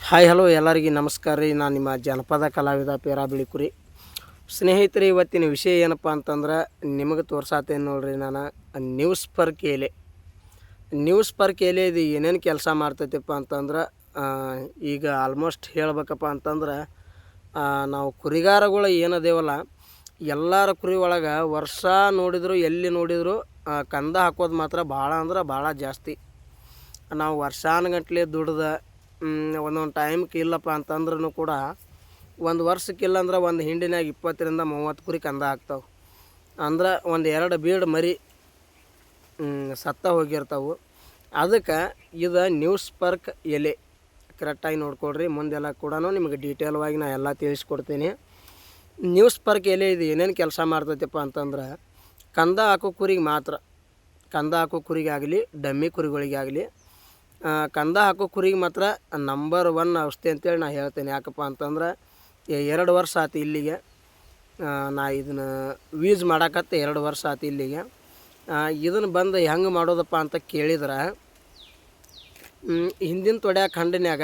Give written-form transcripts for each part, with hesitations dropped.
Hi hello ಎಲ್ಲರಿಗೆ ನಮಸ್ಕಾರ ರೀ. ನಾನು ನಿಮ್ಮ ಜನಪದ ಕಲಾವಿದ ಪೇರಾ ಬಿಳಿಕುರಿ. ಸ್ನೇಹಿತರೆ, ಇವತ್ತಿನ ವಿಷಯ ಏನಪ್ಪ ಅಂತಂದ್ರೆ ನಿಮಗೆ ತೋರ್ಸಾತೇನೆ ನೋಡ್ರಿ. ನಾನು ನ್ಯೂಸ್ ಪರ್ ಕೇಲೆ ಇದು ಏನೇನು ಕೆಲಸ ಮಾಡ್ತೈತಿಪ್ಪ ಅಂತಂದ್ರೆ ಈಗ ಆಲ್ಮೋಸ್ಟ್ ಹೇಳ್ಬೇಕಪ್ಪ ಅಂತಂದ್ರೆ ನಾವು ಕುರಿಗಾರಗಳು ಏನದೇವಲ್ಲ ಎಲ್ಲರ ಕುರಿ ಒಳಗೆ ವರ್ಷ ನೋಡಿದ್ರು ಎಲ್ಲಿ ನೋಡಿದ್ರು ಕಂದ ಹಾಕೋದು ಮಾತ್ರ ಭಾಳ ಅಂದ್ರೆ ಭಾಳ ಜಾಸ್ತಿ. ನಾವು ವರ್ಷಾನುಗಟ್ಲೆ ದುಡ್ದು ಒಂದೊಂದು ಟೈಮ್ಗೆ ಇಲ್ಲಪ್ಪ ಅಂತಂದ್ರೂ ಕೂಡ ಒಂದು ವರ್ಷಕ್ಕಿಲ್ಲ ಅಂದ್ರೆ ಒಂದು ಹಿಂಡಿನಾಗ 20ರಿಂದ 30 ಕುರಿ ಕಂದ ಆಗ್ತಾವೆ. ಅಂದ್ರೆ ಒಂದು 2 ಬೀಡ್ ಮರಿ ಸತ್ತ ಹೋಗಿರ್ತಾವೆ. ಅದಕ್ಕೆ ಇದು ನ್ಯೂಸ್ ಪರ್ಕ್ ಎಲೆ ಕರೆಕ್ಟಾಗಿ ನೋಡ್ಕೊಳ್ರಿ. ಮುಂದೆಲ್ಲ ಕೂಡ ನಿಮಗೆ ಡೀಟೇಲ್ವಾಗಿ ನಾನು ಎಲ್ಲ ತಿಳಿಸ್ಕೊಡ್ತೀನಿ. ನ್ಯೂಸ್ ಪರ್ಕ್ ಎಲೆ ಇದು ಏನೇನು ಕೆಲಸ ಮಾಡ್ತೈತಪ್ಪ ಅಂತಂದ್ರೆ ಕಂದ ಹಾಕೋ ಕುರಿಗೆ ಮಾತ್ರ, ಕಂದ ಹಾಕೋ ಕುರಿಗಾಗಲಿ ಡಮ್ಮಿ ಕುರಿಗಳಿಗಾಗಲಿ ಕಂದ ಹಾಕೋ ಕುರಿಗೆ ಮಾತ್ರ ನಂಬರ್ 1 ಔಷಧಿ ಅಂತೇಳಿ ನಾನು ಹೇಳ್ತೇನೆ. ಯಾಕಪ್ಪ ಅಂತಂದ್ರೆ 2 ವರ್ಷ ಆಯ್ತು ಇಲ್ಲಿಗೆ ನಾ ಇದನ್ನು ಯೂಸ್ ಮಾಡಕತ್ತೆ. 2 ವರ್ಷ ಆಯ್ತು ಇಲ್ಲಿಗೆ. ಇದನ್ನು ಬಂದು ಹೆಂಗೆ ಮಾಡೋದಪ್ಪ ಅಂತ ಕೇಳಿದ್ರೆ ಹಿಂದಿನ ತೊಡ್ಯಾಗ ಹಂಡಿನ್ಯಾಗ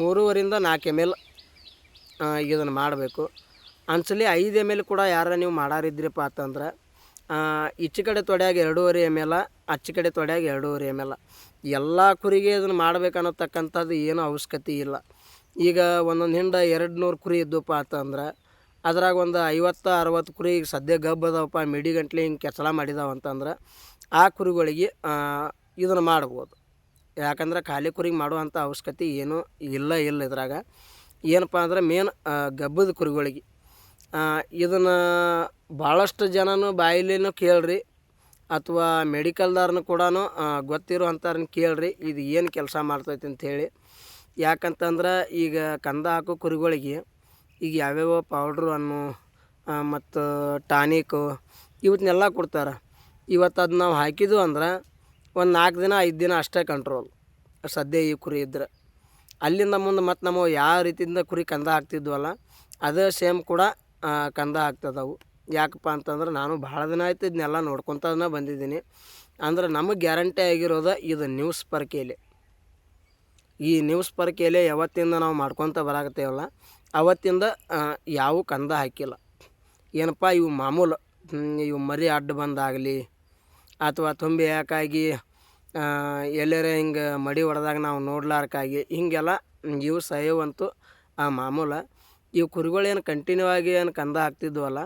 3ರಿಂದ 4 ml ಇದನ್ನು ಮಾಡಬೇಕು. ಅನ್ಸಲಿ 5 ml ಕೂಡ ಯಾರ ನೀವು ಮಾಡಾರಿದ್ರಿಪ್ಪ ಅಂತಂದ್ರೆ ಈಚೆ ಕಡೆ ತೊಡ್ಯಾಗ 2.5 ml, ಆಚೆ ಕಡೆ ತೊಡ್ಯಾಗ 2.5 ml. ಎಲ್ಲ ಕುರಿಗೆ ಇದನ್ನು ಮಾಡ್ಬೇಕನ್ನತಕ್ಕಂಥದ್ದು ಏನೂ ಅವಶ್ಯಕತೆ ಇಲ್ಲ. ಈಗ ಒಂದೊಂದು ಹಿಂಡ 200 ಕುರಿ ಇದ್ದಪ್ಪ ಅಂತಂದ್ರೆ ಅದ್ರಾಗ ಒಂದು 50-60 ಕುರಿ ಈಗ ಸದ್ಯ ಗಬ್ಬ ಅದಾವಪ್ಪ, ಮಿಡಿಗಂಟ್ಲೆ ಹಿಂಗೆ ಕೆಸಲ ಮಾಡಿದಾವೆ ಅಂತಂದ್ರೆ ಆ ಕುರಿಗಳಿಗೆ ಇದನ್ನು ಮಾಡ್ಬೋದು. ಯಾಕಂದ್ರೆ ಖಾಲಿ ಕುರಿಗೆ ಮಾಡುವಂಥ ಅವಶ್ಯಕತೆ ಏನೂ ಇಲ್ಲ ಇದ್ರಾಗ. ಏನಪ್ಪ ಅಂದ್ರೆ ಮೇನ್ ಗಬ್ಬದ ಕುರಿಗಳಿಗೆ ಇದನ್ನು ಭಾಳಷ್ಟು ಜನನೂ ಬಾಯಿಲೇನೂ ಕೇಳ್ರಿ ಅಥವಾ ಮೆಡಿಕಲ್ದಾರನು ಕೂಡ ಗೊತ್ತಿರುವಂಥವ್ರನ್ನ ಕೇಳ್ರಿ ಇದು ಏನು ಕೆಲಸ ಮಾಡ್ತೈತೆ ಅಂಥೇಳಿ. ಯಾಕಂತಂದ್ರೆ ಈಗ ಕಂದ ಹಾಕೋ ಕುರಿಗಳಿಗೆ ಈಗ ಯಾವ್ಯಾವ ಪೌಡ್ರು ಮತ್ತು ಟಾನಿಕು ಇವನ್ನೆಲ್ಲ ಕೊಡ್ತಾರೆ. ಇವತ್ತು ಅದು ನಾವು ಹಾಕಿದ್ವು ಅಂದ್ರೆ ಒಂದು 4 ದಿನ 5 ದಿನ ಅಷ್ಟೇ ಕಂಟ್ರೋಲ್ ಸದ್ಯ ಈ ಕುರಿ ಇದ್ರೆ. ಅಲ್ಲಿಂದ ಮುಂದೆ ಮತ್ತು ನಾವು ಯಾವ ರೀತಿಯಿಂದ ಕುರಿ ಕಂದ ಹಾಕ್ತಿದ್ವಲ್ಲ ಅದೇ ಸೇಮ್ ಕೂಡ ಕಂದ ಹಾಕ್ತದವು. ಯಾಕಪ್ಪ ಅಂತಂದ್ರೆ ನಾನು ಭಾಳ ದಿನ ಆಯ್ತು ಇದನ್ನೆಲ್ಲ ನೋಡ್ಕೊತಾನೆ ಬಂದಿದ್ದೀನಿ. ಅಂದ್ರೆ ನಮಗೆ ಗ್ಯಾರಂಟಿ ಆಗಿರೋದು ಇದು ನ್ಯೂಸ್ ಪರ್ಕ್ ಎಲೆ. ಈ ನ್ಯೂಸ್ ಪರ್ಕ್ ಎಲೆ ಯಾವತ್ತಿಂದ ನಾವು ಮಾಡ್ಕೊತ ಬರಾಕತ್ತೇವಲ್ಲ ಅವತ್ತಿಂದ ಯಾವ ಕಂದ ಹಾಕಿಲ್ಲ. ಏನಪ್ಪ ಇವು ಮಾಮೂಲು ಇವು ಮರಿ ಅಡ್ಡ ಬಂದಾಗಲಿ ಅಥವಾ ತುಂಬಿ ಯಾಕಾಗಿ ಎಲ್ಲರೇ ಹಿಂಗೆ ಮಡಿ ಹೊಡೆದಾಗ ನಾವು ನೋಡ್ಲಾರ್ಕಾಗಿ ಹಿಂಗೆಲ್ಲ ಇವು ಸಾಯೋವಂತೂ ಮಾಮೂಲ. ಇವು ಕುರಿಗಳೇನು ಕಂಟಿನ್ಯೂ ಆಗಿ ಏನು ಕಂದ ಹಾಕ್ತಿದ್ವಲ್ಲ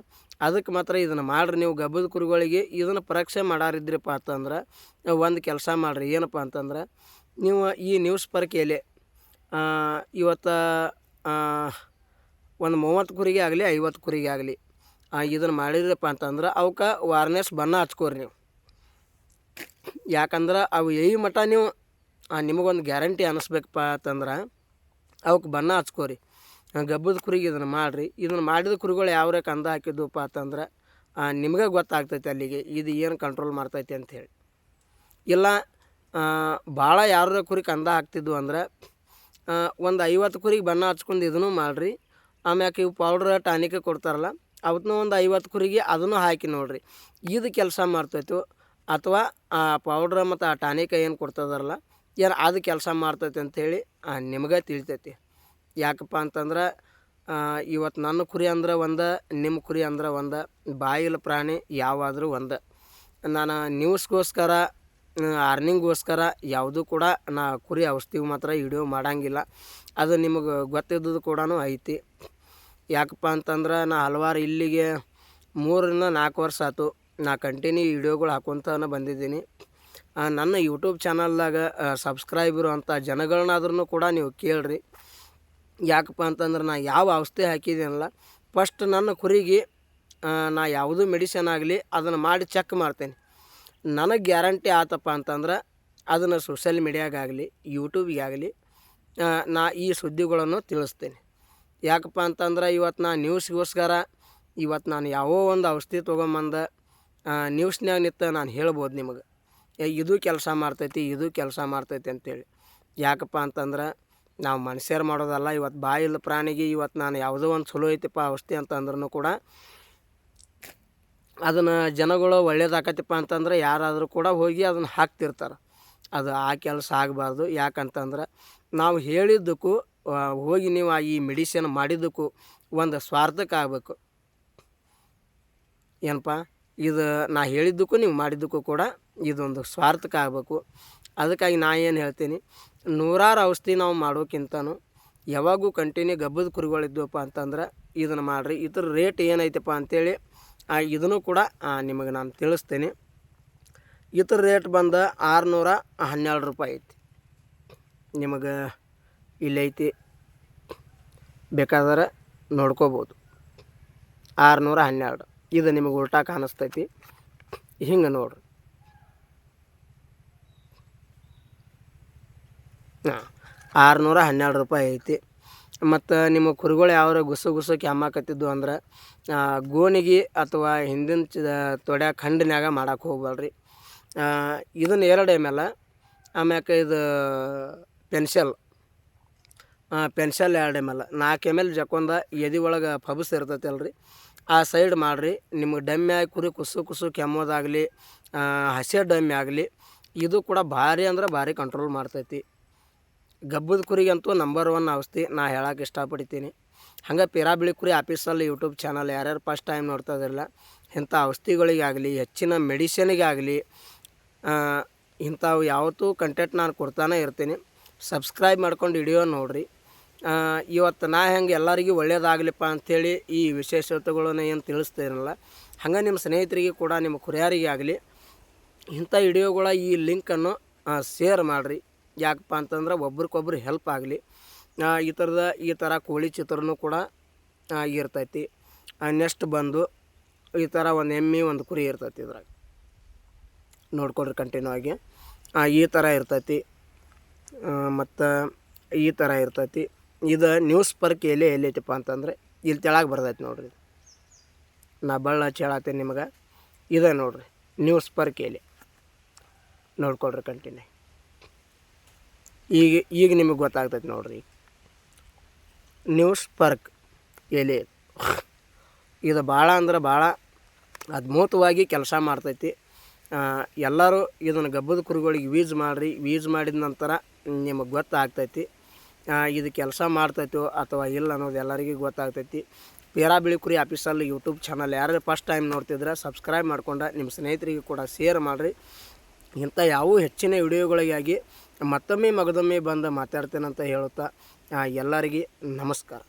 ಅದಕ್ಕೆ ಮಾತ್ರ ಇದನ್ನು ಮಾಡಿರಿ. ನೀವು ಗಬ್ಬದ ಕುರಿಗಳಿಗೆ ಇದನ್ನು ಪರೀಕ್ಷೆ ಮಾಡಾರಿದ್ರಿಪ್ಪ ಅಂತಂದ್ರೆ ಒಂದು ಕೆಲಸ ಮಾಡಿರಿ. ಏನಪ್ಪ ಅಂತಂದ್ರೆ ನೀವು ಈ ನ್ಯೂಸ್ ಪರ್ಕ್ ಎಲೆ ಇವತ್ತು ಒಂದು 30 ಕುರಿಗೆ ಆಗಲಿ 50 ಕುರಿಗೆ ಆಗಲಿ ಇದನ್ನು ಮಾಡಿದ್ರಪ್ಪ ಅಂತಂದ್ರೆ ಅವಕ್ಕೆ ವಾರ್ನೆಸ್ ಬಣ್ಣ ಹಚ್ಕೋರಿ ನೀವು. ಯಾಕಂದ್ರೆ ಅವು ಮಟ್ಟ ನೀವು ನಿಮಗೊಂದು ಗ್ಯಾರಂಟಿ ಅನ್ನಿಸ್ಬೇಕಪ್ಪ ಅಂತಂದ್ರೆ ಅವಕ್ಕೆ ಬಣ್ಣ ಹಚ್ಕೋರಿ. ಗಬ್ಬದ ಕುರಿಗೆ ಇದನ್ನು ಮಾಡಿರಿ. ಇದನ್ನು ಮಾಡಿದ ಕುರಿಗಳು ಯಾವ್ರೇ ಕಂದ ಹಾಕಿದ್ವಪ್ಪ ಅಂತಂದ್ರೆ ನಿಮಗೆ ಗೊತ್ತಾಗ್ತೈತೆ ಅಲ್ಲಿಗೆ ಇದು ಏನು ಕಂಟ್ರೋಲ್ ಮಾಡ್ತೈತೆ ಅಂಥೇಳಿ. ಇಲ್ಲ ಭಾಳ ಯಾರ ಕುರಿ ಕಂದ ಹಾಕ್ತಿದ್ವು ಅಂದ್ರೆ ಒಂದು 50 ಕುರಿಗೆ ಬಣ್ಣ ಹಚ್ಕೊಂಡು ಇದನ್ನು ಮಾಡಿರಿ. ಆಮ್ಯಾಕೆ ಇವು ಪೌಡ್ರ್ ಟಾನಿಕ್ ಕೊಡ್ತಾರಲ್ಲ ಅವತ್ತೂ ಒಂದು 50 ಕುರಿಗೆ ಅದನ್ನು ಹಾಕಿ ನೋಡಿರಿ ಇದು ಕೆಲಸ ಮಾಡ್ತೈತು. ಅಥವಾ ಆ ಪೌಡ್ರ್ ಮತ್ತು ಆ ಟಾನಿಕ್ ಏನು ಕೊಡ್ತದಾರಲ್ಲ ಏನು ಅದು ಕೆಲಸ ಮಾಡ್ತೈತೆ ಅಂಥೇಳಿ ನಿಮಗೆ ತಿಳಿತೈತಿ. ಯಾಕಪ್ಪ ಅಂತಂದ್ರೆ ಇವತ್ತು ನನ್ನ ಕುರಿ ಅಂದ್ರೆ ಒಂದು, ನಿಮ್ಮ ಕುರಿ ಅಂದ್ರೆ ಒಂದು, ಬಾಯಿಲ ಪ್ರಾಣಿ ಯಾವಾದರೂ ಒಂದು. ನಾನು ನ್ಯೂಸ್ಗೋಸ್ಕರ ಅರ್ನಿಂಗ್ಗೋಸ್ಕರ ಯಾವುದೂ ಕೂಡ ನಾ ಕುರಿ ಔಷಧಿ ಮಾತ್ರ ವಿಡಿಯೋ ಮಾಡೋಂಗಿಲ್ಲ. ಅದು ನಿಮಗೆ ಗೊತ್ತಿದ್ದದ್ದು ಕೂಡ ಐತಿ. ಯಾಕಪ್ಪ ಅಂತಂದ್ರೆ ನಾ ಹಲವಾರು ಇಲ್ಲಿಗೆ 3ರಿಂದ 4 ವರ್ಷ ಆಯ್ತು ನಾ ಕಂಟಿನ್ಯೂ ವಿಡಿಯೋಗಳು ಹಾಕ್ಕೊತಾನೆ ಬಂದಿದ್ದೀನಿ. ನನ್ನ ಯೂಟ್ಯೂಬ್ ಚಾನಲ್ದಾಗ ಸಬ್ಸ್ಕ್ರೈಬರು ಅಂತ ಜನಗಳನ್ನಾದ್ರೂ ಕೂಡ ನೀವು ಕೇಳ್ರಿ. ಯಾಕಪ್ಪ ಅಂತಂದ್ರೆ ನಾ ಯಾವ ಔಷಧಿ ಹಾಕಿದ್ದೀನಲ್ಲ ಫಸ್ಟ್ ನನ್ನ ಕುರಿಗೆ ನಾ ಯಾವುದೂ ಮೆಡಿಸಿನ್ ಆಗಲಿ ಅದನ್ನು ಮಾಡಿ ಚೆಕ್ ಮಾಡ್ತೇನೆ. ನನಗೆ ಗ್ಯಾರಂಟಿ ಆತಪ್ಪ ಅಂತಂದ್ರೆ ಅದನ್ನು ಸೋಷಲ್ ಮೀಡಿಯಾಗಾಗಲಿ ಯೂಟ್ಯೂಬಿಗಾಗಲಿ ನಾ ಈ ಸುದ್ದಿಗಳನ್ನು ತಿಳಿಸ್ತೇನೆ. ಯಾಕಪ್ಪ ಅಂತಂದ್ರೆ ಇವತ್ತು ನಾ ನ್ಯೂಸ್ಗೋಸ್ಕರ ಇವತ್ತು ನಾನು ಯಾವೋ ಒಂದು ಔಷಧಿ ತೊಗೊಂಬಂದು ನ್ಯೂಸ್ನ್ಯಾಗ ನಿಂತು ನಾನು ಹೇಳ್ಬೋದು ನಿಮಗೆ ಇದು ಕೆಲಸ ಮಾಡ್ತೈತಿ ಇದು ಕೆಲಸ ಮಾಡ್ತೈತಿ ಅಂತೇಳಿ. ಯಾಕಪ್ಪ ಅಂತಂದ್ರೆ ನಾವು ಮನುಷ್ಯರು ಮಾಡೋದಲ್ಲ. ಇವತ್ತು ಬಾಯಿಲ್ಲ ಪ್ರಾಣಿಗೆ ಇವತ್ತು ನಾನು ಯಾವುದೋ ಒಂದು ಚಲೋ ಐತಿಪ್ಪ ಔಷಧಿ ಅಂತಂದ್ರೂ ಕೂಡ ಅದನ್ನು ಜನಗಳು ಒಳ್ಳೇದಾಕತಿಪ್ಪ ಅಂತಂದ್ರೆ ಯಾರಾದರೂ ಕೂಡ ಹೋಗಿ ಅದನ್ನು ಹಾಕ್ತಿರ್ತಾರೆ. ಅದು ಆ ಕೆಲಸ ಆಗಬಾರ್ದು. ಯಾಕಂತಂದ್ರೆ ನಾವು ಹೇಳಿದ್ದಕ್ಕೂ ಹೋಗಿ ನೀವು ಈ ಮೆಡಿಸಿನ್ ಮಾಡಿದ್ದಕ್ಕೂ ಒಂದು ಸ್ವಾರ್ಥಕ್ಕೆ ಆಗಬೇಕು. ಏನಪ್ಪ ಇದು ನಾ ಹೇಳಿದ್ದಕ್ಕೂ ನೀವು ಮಾಡಿದ್ದಕ್ಕೂ ಕೂಡ ಇದೊಂದು ಸ್ವಾರ್ಥಕ್ಕೆ ಆಗಬೇಕು. ಅದಕ್ಕಾಗಿ ನಾ ಏನು ಹೇಳ್ತೀನಿ, ನೂರಾರು ಔಷಧಿ ನಾವು ಮಾಡೋಕ್ಕಿಂತನೂ ಯಾವಾಗೂ ಕಂಟಿನ್ಯೂ ಗಬ್ಬದ ಕುರಿಗಳಿದ್ದವಪ್ಪ ಅಂತಂದ್ರೆ ಇದನ್ನು ಮಾಡಿರಿ. ಇದ್ರ ರೇಟ್ ಏನೈತಪ್ಪ ಅಂಥೇಳಿ ಇದನ್ನು ಕೂಡ ನಿಮಗೆ ನಾನು ತಿಳಿಸ್ತೀನಿ. ಇದ್ರ ರೇಟ್ ಬಂದು 612 ರೂಪಾಯಿ ಐತಿ. ನಿಮಗೆ ಇಲ್ಲೈತಿ, ಬೇಕಾದ್ರೆ ನೋಡ್ಕೋಬೋದು. 612 ಇದು ನಿಮಗೆ ಉಲ್ಟಾ ಕಾಣಿಸ್ತೈತಿ. ಹಿಂಗೆ ನೋಡ್ರಿ. ಹಾಂ, 612 ರೂಪಾಯಿ ಐತಿ. ಮತ್ತು ನಿಮ್ಮ ಕುರಿಗಳು ಯಾವ್ಯಾವ ಗುಸು ಕೆಮ್ಮಾಕತ್ತಿದ್ದು ಅಂದ್ರೆ ಗೋಣಿಗೆ ಅಥವಾ ಹಿಂದಿನ ತೊಡೆ ಖಂಡಿನ್ಯಾಗ ಮಾಡಕ್ಕೆ ಹೋಗ್ಬೇಡ್ರಿ. ಇದನ್ನು 2 ml, ಆಮ್ಯಾಕೆ ಇದು ಪೆನ್ಸಿಲ್ 2 ml, 4 ml ಜಕ್ಕೊಂದ ಎದೆ ಒಳಗೆ ಫಬಸ್ ಇರ್ತೈತೆ ಅಲ್ರಿ, ಆ ಸೈಡ್ ಮಾಡಿರಿ. ನಿಮಗೆ ಡಮ್ಮಿ ಆಗಿ ಕುರಿ ಕುಸು ಕೆಮ್ಮೋದಾಗಲಿ, ಹಸೆ ಡಮ್ಮಿ ಆಗಲಿ, ಇದು ಕೂಡ ಭಾರಿ ಅಂದ್ರೆ ಭಾರಿ ಕಂಟ್ರೋಲ್ ಮಾಡ್ತೈತಿ. ಗಬ್ಬದ ಕುರಿಗಂತೂ ನಂಬರ್ 1 ಔಷಧಿ ನಾ ಹೇಳಕ್ಕೆ ಇಷ್ಟಪಡ್ತೀನಿ. ಹಂಗೆ ಪಿರಾಬಿಳಿ ಕುರಿ ಆಫೀಸಲ್ಲಿ ಯೂಟ್ಯೂಬ್ ಚಾನಲ್ ಯಾರ್ಯಾರು ಫಸ್ಟ್ ಟೈಮ್ ನೋಡ್ತಾ ಇದ್ರಲ್ಲ, ಇಂಥ ಔಷಧಿಗಳಿಗಾಗಲಿ ಹೆಚ್ಚಿನ ಮೆಡಿಸಿನಿಗಾಗಲಿ ಇಂಥವು ಯಾವತ್ತೂ ಕಂಟೆಂಟ್ ನಾನು ಕೊಡ್ತಾನೆ ಇರ್ತೀನಿ. ಸಬ್ಸ್ಕ್ರೈಬ್ ಮಾಡ್ಕೊಂಡು ವಿಡಿಯೋ ನೋಡಿರಿ. ಇವತ್ತು ನಾ ಹೆಂಗೆ ಎಲ್ಲರಿಗೂ ಒಳ್ಳೇದಾಗಲಿಪ್ಪ ಅಂಥೇಳಿ ಈ ವಿಶೇಷತೆಗಳನ್ನ ಏನು ತಿಳಿಸ್ತೀರಲ್ಲ, ಹಂಗೆ ನಿಮ್ಮ ಸ್ನೇಹಿತರಿಗೆ ಕೂಡ ನಿಮ್ಮ ಕುರಿಯಾರಿಗೆ ಆಗಲಿ ಇಂಥ ವಿಡಿಯೋಗಳ ಈ ಲಿಂಕನ್ನು ಶೇರ್ ಮಾಡಿರಿ. ಯಾಕಪ್ಪ ಅಂತಂದ್ರೆ ಒಬ್ರಿಗೊಬ್ರು ಹೆಲ್ಪ್ ಆಗಲಿ. ಈ ಥರ ಕೋಳಿ ಚಿತ್ರನೂ ಕೂಡ ಇರ್ತೈತಿ. ನೆಕ್ಸ್ಟ್ ಬಂದು ಈ ಥರ ಒಂದು ಎಮ್ಮೆ ಒಂದು ಕುರಿ ಇರ್ತೈತಿ. ಇದ್ರಾಗ ನೋಡ್ಕೊಳ್ರಿ ಕಂಟಿನ್ಯೂ ಆಗಿ. ಈ ಥರ ಇರ್ತೈತಿ, ಮತ್ತು ಈ ಥರ ಇರ್ತೈತಿ. ಇದು ನ್ಯೂಸ್ ಪರ್ಕ್ ಎಲ್ಲೈತಪ್ಪ ಅಂತಂದರೆ ಇಲ್ಲಿ ತೆಳಗೆ ಬರ್ತೈತಿ ನೋಡ್ರಿ. ನಾ ಬಳ್ಳ ಹೇಳತ್ತೀನಿ ನಿಮಗೆ, ಇದೆ ನೋಡ್ರಿ ನ್ಯೂಸ್ ಪರ್ಕ್ ಎಲೆ. ನೋಡ್ಕೊಳ್ರಿ ಕಂಟಿನ್ಯೂ. ಈಗ ನಿಮಗೆ ಗೊತ್ತಾಗ್ತೈತಿ ನೋಡ್ರಿ. ನ್ಯೂಸ್ ಪರ್ಕ್ ಎಲೆ ಇದು ಭಾಳ ಅಂದ್ರೆ ಭಾಳ ಅದ್ಭುತವಾಗಿ ಕೆಲಸ ಮಾಡ್ತೈತಿ. ಎಲ್ಲರೂ ಇದನ್ನು ಗಬ್ಬದ ಕುರಿಗಳಿಗೆ ಯೂಸ್ ಮಾಡಿರಿ. ಯೂಸ್ ಮಾಡಿದ ನಂತರ ನಿಮಗೆ ಗೊತ್ತಾಗ್ತೈತಿ ಇದು ಕೆಲಸ ಮಾಡ್ತೈತೋ ಅಥವಾ ಇಲ್ಲ ಅನ್ನೋದು ಎಲ್ಲರಿಗೂ ಗೊತ್ತಾಗ್ತೈತಿ. ಪಿರಾಬಿಳಿ ಕುರಿ ಆಫೀಸಲ್ಲಿ ಯೂಟ್ಯೂಬ್ ಚಾನಲ್ ಯಾರು ಫಸ್ಟ್ ಟೈಮ್ ನೋಡ್ತಿದ್ರೆ ಸಬ್ಸ್ಕ್ರೈಬ್ ಮಾಡ್ಕೊಂಡು ನಿಮ್ಮ ಸ್ನೇಹಿತರಿಗೆ ಕೂಡ ಶೇರ್ ಮಾಡಿರಿ. ಇಂಥ ಯಾವ ಹೆಚ್ಚಿನ ವಿಡಿಯೋಗಳಿಗಾಗಿ ಮತ್ತೊಮ್ಮೆ ಬಂದು ಮಾತಾಡ್ತೇನೆ ಅಂತ ಹೇಳುತ್ತಾ ಎಲ್ಲರಿಗೆ ನಮಸ್ಕಾರ.